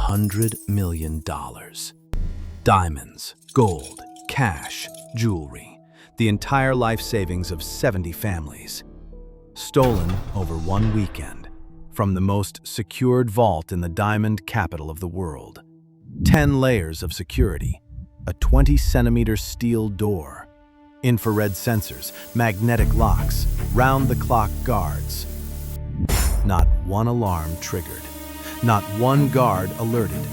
$100 million. Diamonds, gold, cash, jewelry. The entire life savings of 70 families. Stolen over one weekend from the most secured vault in the diamond capital of the world. 10 layers of security, a 20-centimeter steel door, infrared sensors, magnetic locks, round-the-clock guards. Not one alarm triggered, not one guard alerted,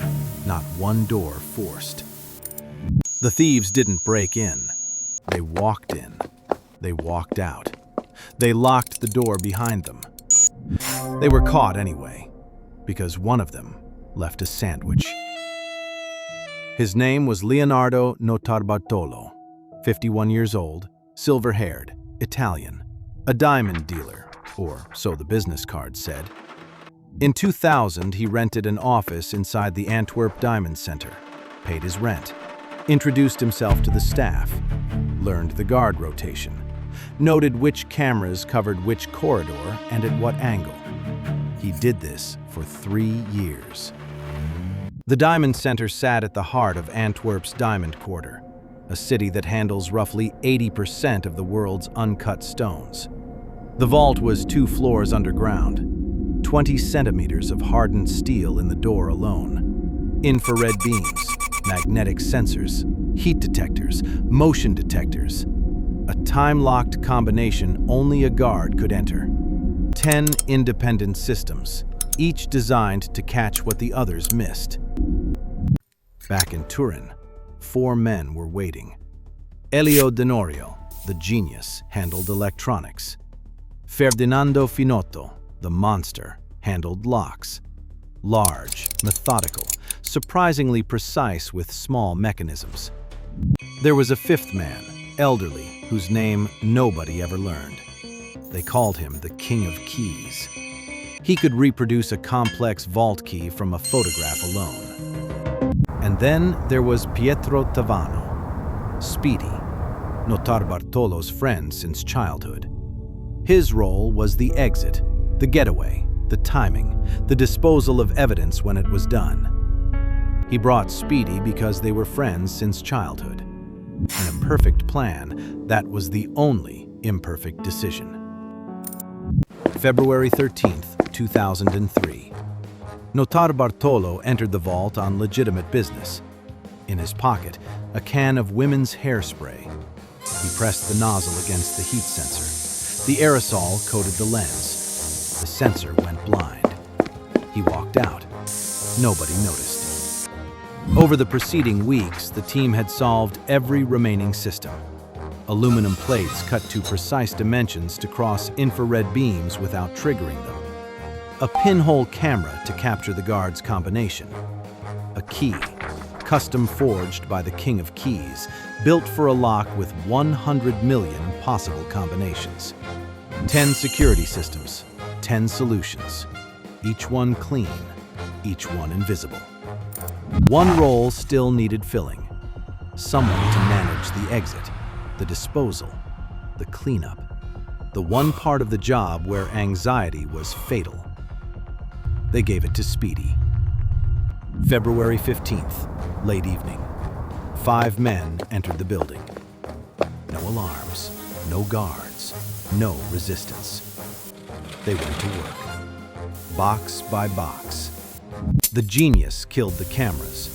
not one door forced. The thieves didn't break in. They walked in. They walked out. They locked the door behind them. They were caught anyway, because one of them left a sandwich. His name was Leonardo Notarbartolo, 51 years old, silver-haired, Italian, a diamond dealer, or so the business card said. In 2000, he rented an office inside the Antwerp Diamond Center, paid his rent, introduced himself to the staff, learned the guard rotation, noted which cameras covered which corridor and at what angle. He did this for 3 years. The Diamond Center sat at the heart of Antwerp's Diamond Quarter, a city that handles roughly 80% of the world's uncut stones. The vault was 2 floors underground, 20 centimeters of hardened steel in the door alone. Infrared beams, magnetic sensors, heat detectors, motion detectors. A time-locked combination only a guard could enter. 10 independent systems, each designed to catch what the others missed. Back in Turin, 4 men were waiting. Elio Denorio, the genius, handled electronics. Ferdinando Finotto, the monster, handled locks. Large, methodical, surprisingly precise with small mechanisms. There was a 5th man, elderly, whose name nobody ever learned. They called him the King of Keys. He could reproduce a complex vault key from a photograph alone. And then there was Pietro Tavano, Speedy, Notarbartolo's friend since childhood. His role was the exit, the getaway, the timing, the disposal of evidence when it was done. He brought Speedy because they were friends since childhood. In a perfect plan, that was the only imperfect decision. February 13th, 2003. Notarbartolo entered the vault on legitimate business. In his pocket, a can of women's hairspray. He pressed the nozzle against the heat sensor. The aerosol coated the lens. The sensor went blind. He walked out. Nobody noticed. Over the preceding weeks, the team had solved every remaining system. Aluminum plates cut to precise dimensions to cross infrared beams without triggering them. A pinhole camera to capture the guard's combination. A key, custom forged by the King of Keys, built for a lock with 100 million possible combinations. 10 security systems, 10 solutions, each one clean, each one invisible. One role still needed filling. Someone to manage the exit, the disposal, the cleanup. The one part of the job where anxiety was fatal. They gave it to Speedy. February 15th, late evening. 5 men entered the building. No alarms, no guards, no resistance. They went to work, box by box. The genius killed the cameras.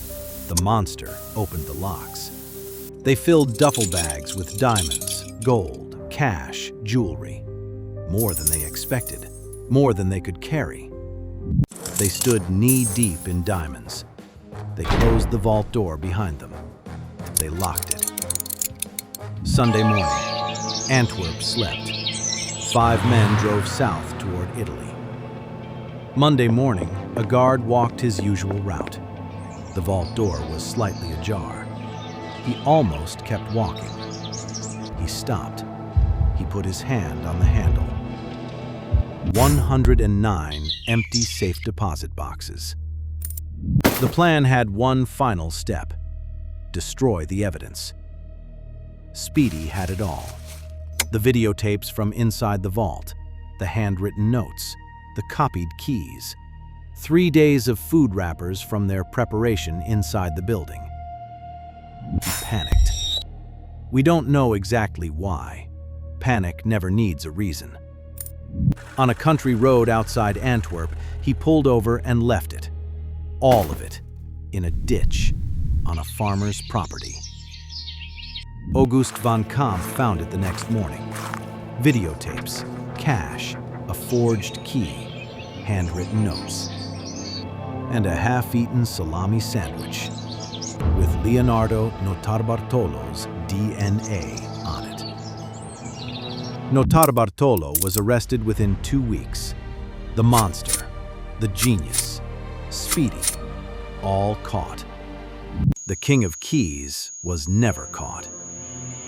The monster opened the locks. They filled duffel bags with diamonds, gold, cash, jewelry. More than they expected, more than they could carry. They stood knee-deep in diamonds. They closed the vault door behind them. They locked it. Sunday morning, Antwerp slept. 5 men drove south toward Italy. Monday morning, a guard walked his usual route. The vault door was slightly ajar. He almost kept walking. He stopped. He put his hand on the handle. 109 empty safe deposit boxes. The plan had one final step: destroy the evidence. Speedy had it all. The videotapes from inside the vault, the handwritten notes, the copied keys. 3 days of food wrappers from their preparation inside the building. He panicked. We don't know exactly why. Panic never needs a reason. On a country road outside Antwerp, he pulled over and left it. All of it, in a ditch, on a farmer's property. August van Kamp found it the next morning. Videotapes, cash, a forged key, handwritten notes, and a half-eaten salami sandwich with Leonardo Notarbartolo's DNA on it. Notarbartolo was arrested within 2 weeks. The monster, the genius, Speedy, all caught. The King of Keys was never caught.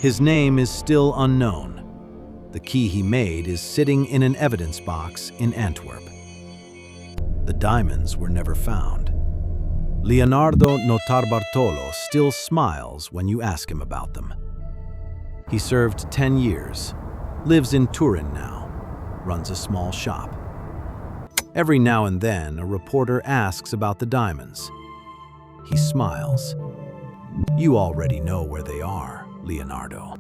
His name is still unknown. The key he made is sitting in an evidence box in Antwerp. The diamonds were never found. Leonardo Notarbartolo still smiles when you ask him about them. He served 10 years, lives in Turin now, runs a small shop. Every now and then, a reporter asks about the diamonds. He smiles. You already know where they are, Leonardo.